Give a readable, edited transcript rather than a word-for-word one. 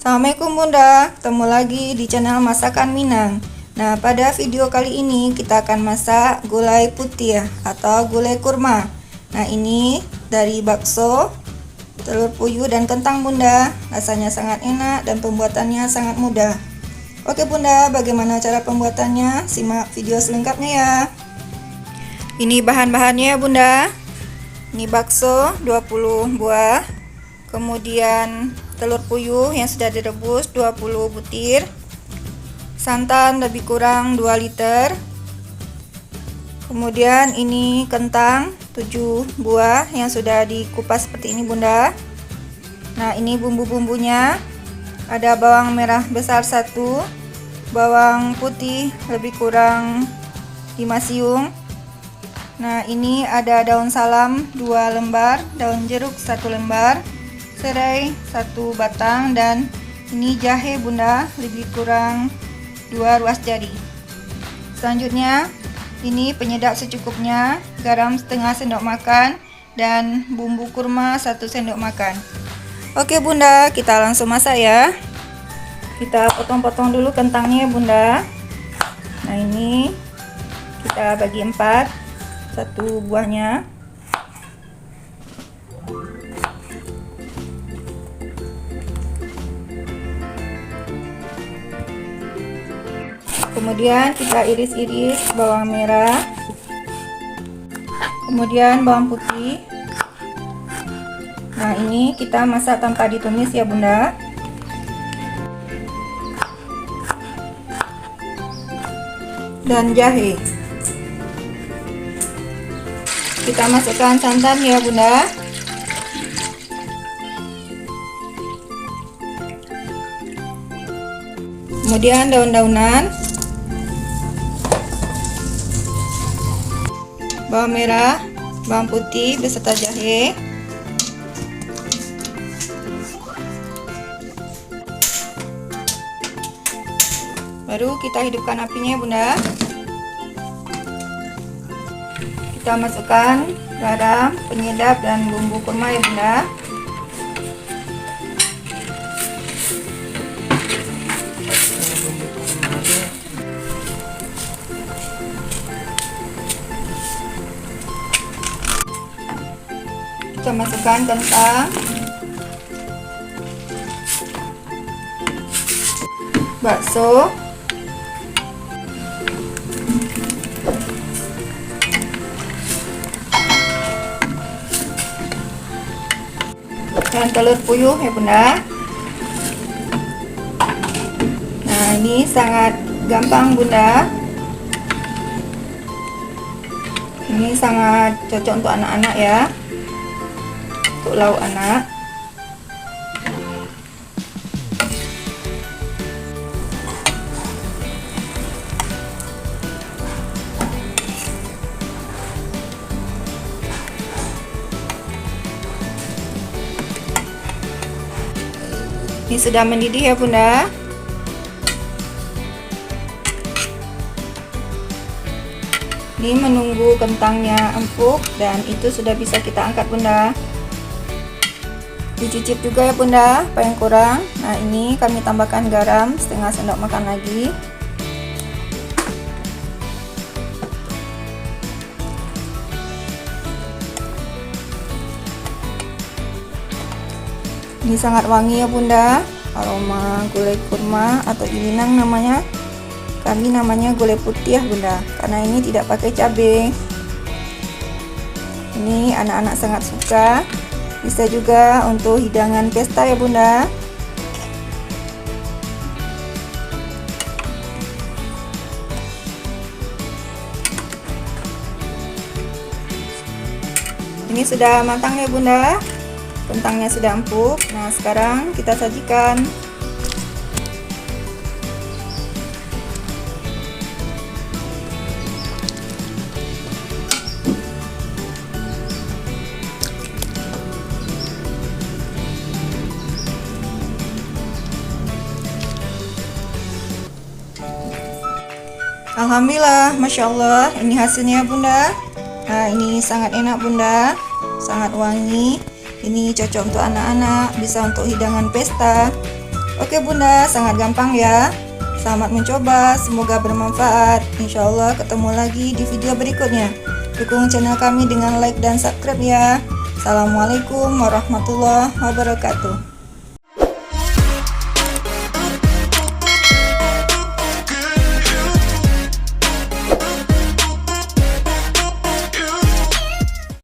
Assalamualaikum Bunda, ketemu lagi di channel Masakan Minang. Nah, pada video kali ini kita akan masak gulai putih atau gulai kurma. Nah, ini dari bakso, telur puyuh dan kentang Bunda. Rasanya sangat enak dan pembuatannya sangat mudah. Oke Bunda, bagaimana cara pembuatannya? Simak video selengkapnya ya. Ini bahan-bahannya Bunda. Ini bakso 20 buah. Kemudian telur puyuh yang sudah direbus 20 butir, santan lebih kurang 2 liter, kemudian ini kentang 7 buah yang sudah dikupas seperti ini Bunda. Nah, ini bumbu-bumbunya, ada bawang merah besar 1, bawang putih lebih kurang 5 siung. Nah, ini ada daun salam 2 lembar, daun jeruk 1 lembar, serai 1 batang, dan ini jahe Bunda lebih kurang 2 ruas jari. Selanjutnya ini penyedap secukupnya, garam setengah sendok makan, dan bumbu kurma 1 sendok makan. Oke Bunda, kita langsung masak ya. Kita potong-potong dulu kentangnya Bunda. Nah, ini kita bagi 4, 1 buahnya. Kemudian kita iris-iris bawang merah, kemudian bawang putih. Nah, ini kita masak tanpa ditumis ya Bunda. Dan jahe. Kita masukkan santan ya Bunda. Kemudian daun-daunan, bawang merah, bawang putih beserta jahe. Baru kita hidupkan apinya Bunda. Kita masukkan garam, penyedap, dan bumbu kurma ya Bunda. Kita masukkan kentang, bakso, dan telur puyuh ya Bunda. Nah, ini sangat gampang Bunda. Ini sangat cocok untuk anak-anak ya, untuk lauk anak. Ini sudah mendidih ya Bunda. Ini menunggu kentangnya empuk dan itu sudah bisa kita angkat Bunda. Dicicip juga ya Bunda apa yang kurang. Nah, ini kami tambahkan garam setengah sendok makan lagi. Ini sangat wangi ya Bunda, aroma gulai kurma atau di Minang namanya, kami namanya gulai putih ya Bunda, karena ini tidak pakai cabai. Ini anak-anak sangat suka. Bisa juga untuk hidangan pesta ya Bunda. Ini sudah matang ya Bunda. Kentangnya sudah empuk. Nah, sekarang kita sajikan. Alhamdulillah, Masya Allah, ini hasilnya Bunda. Nah, ini sangat enak Bunda, sangat wangi. Ini cocok untuk anak-anak, bisa untuk hidangan pesta. Oke bunda, sangat gampang ya. Selamat mencoba, semoga bermanfaat. Insya Allah ketemu lagi di video berikutnya. Dukung channel kami dengan like dan subscribe ya. Assalamualaikum warahmatullahi wabarakatuh.